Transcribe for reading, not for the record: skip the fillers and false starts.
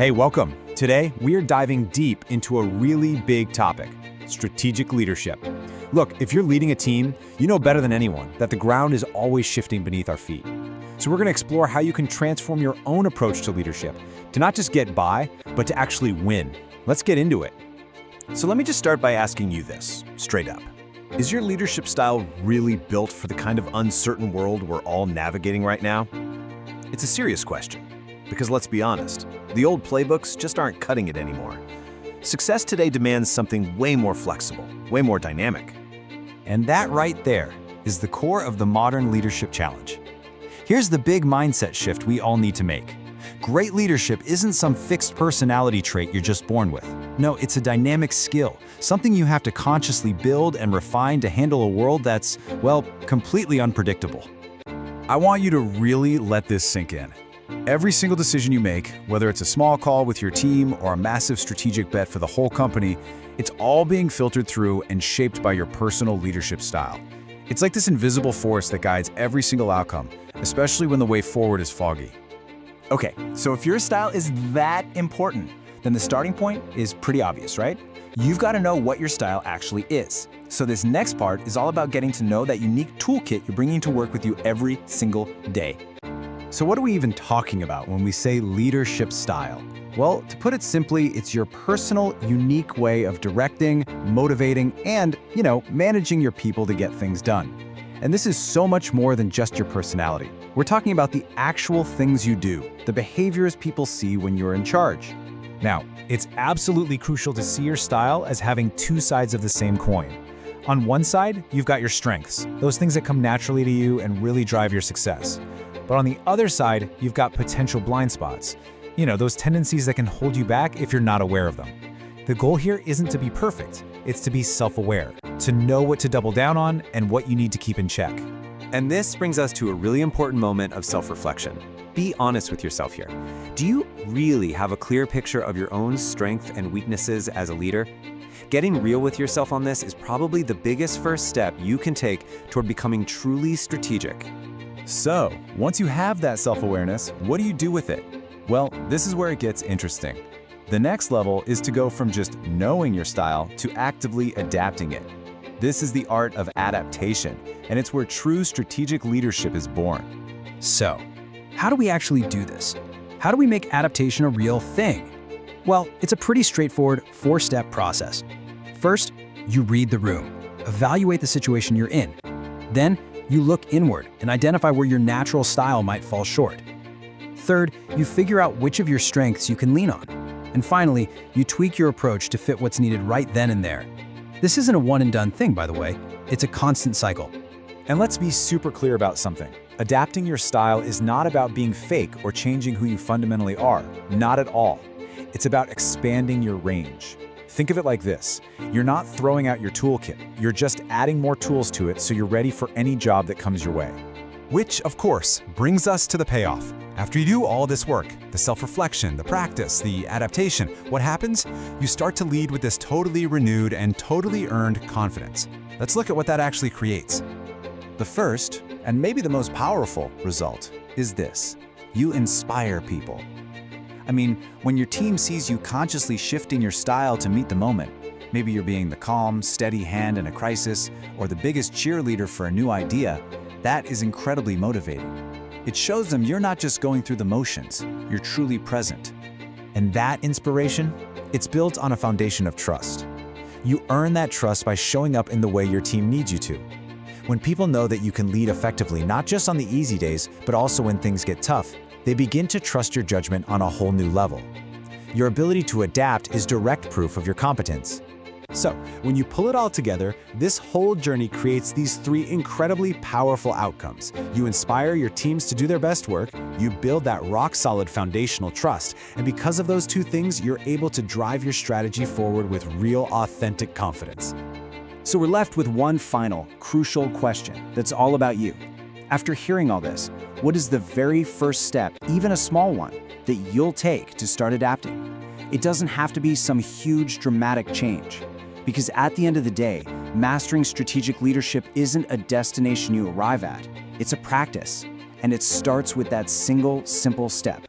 Hey, welcome. Today, we are diving deep into a really big topic, strategic leadership. Look, if you're leading a team, you know better than anyone that the ground is always shifting beneath our feet. So we're going to explore how you can transform your own approach to leadership, to not just get by, but to actually win. Let's get into it. So let me just start by asking you this, straight up. Is your leadership style really built for the kind of uncertain world we're all navigating right now? It's a serious question, because let's be honest, the old playbooks just aren't cutting it anymore. Success today demands something way more flexible, way more dynamic. And that right there is the core of the modern leadership challenge. Here's the big mindset shift we all need to make. Great leadership isn't some fixed personality trait you're just born with. No, it's a dynamic skill, something you have to consciously build and refine to handle a world that's, well, completely unpredictable. I want you to really let this sink in. Every single decision you make, whether it's a small call with your team or a massive strategic bet for the whole company, it's all being filtered through and shaped by your personal leadership style. It's like this invisible force that guides every single outcome, especially when the way forward is foggy. Okay, so if your style is that important, then the starting point is pretty obvious, right? You've got to know what your style actually is. So this next part is all about getting to know that unique toolkit you're bringing to work with you every single day. So what are we even talking about when we say leadership style? Well, to put it simply, it's your personal, unique way of directing, motivating, and, managing your people to get things done. And this is so much more than just your personality. We're talking about the actual things you do, the behaviors people see when you're in charge. Now, it's absolutely crucial to see your style as having two sides of the same coin. On one side, you've got your strengths, those things that come naturally to you and really drive your success. But on the other side, you've got potential blind spots. Those tendencies that can hold you back if you're not aware of them. The goal here isn't to be perfect, it's to be self-aware, to know what to double down on and what you need to keep in check. And this brings us to a really important moment of self-reflection. Be honest with yourself here. Do you really have a clear picture of your own strengths and weaknesses as a leader? Getting real with yourself on this is probably the biggest first step you can take toward becoming truly strategic. So, once you have that self-awareness, what do you do with it? Well, this is where it gets interesting. The next level is to go from just knowing your style to actively adapting it. This is the art of adaptation, and it's where true strategic leadership is born. So, how do we actually do this? How do we make adaptation a real thing? Well, it's a pretty straightforward four-step process. First, you read the room, evaluate the situation you're in. Then, you look inward and identify where your natural style might fall short. Third, you figure out which of your strengths you can lean on. And finally, you tweak your approach to fit what's needed right then and there. This isn't a one-and-done thing, by the way. It's a constant cycle. And let's be super clear about something. Adapting your style is not about being fake or changing who you fundamentally are. Not at all. It's about expanding your range. Think of it like this. You're not throwing out your toolkit. You're just adding more tools to it so you're ready for any job that comes your way. Which, of course, brings us to the payoff. After you do all this work, the self-reflection, the practice, the adaptation, what happens? You start to lead with this totally renewed and totally earned confidence. Let's look at what that actually creates. The first, and maybe the most powerful result, is this. You inspire people. When your team sees you consciously shifting your style to meet the moment, maybe you're being the calm, steady hand in a crisis, or the biggest cheerleader for a new idea, that is incredibly motivating. It shows them you're not just going through the motions, you're truly present. And that inspiration, it's built on a foundation of trust. You earn that trust by showing up in the way your team needs you to. When people know that you can lead effectively, not just on the easy days, but also when things get tough, they begin to trust your judgment on a whole new level. Your ability to adapt is direct proof of your competence. So, when you pull it all together, this whole journey creates these three incredibly powerful outcomes. You inspire your teams to do their best work, you build that rock-solid foundational trust, and because of those two things, you're able to drive your strategy forward with real, authentic confidence. So we're left with one final, crucial question that's all about you. After hearing all this, what is the very first step, even a small one, that you'll take to start adapting? It doesn't have to be some huge, dramatic change. Because at the end of the day, mastering strategic leadership isn't a destination you arrive at. It's a practice, and it starts with that single, simple step.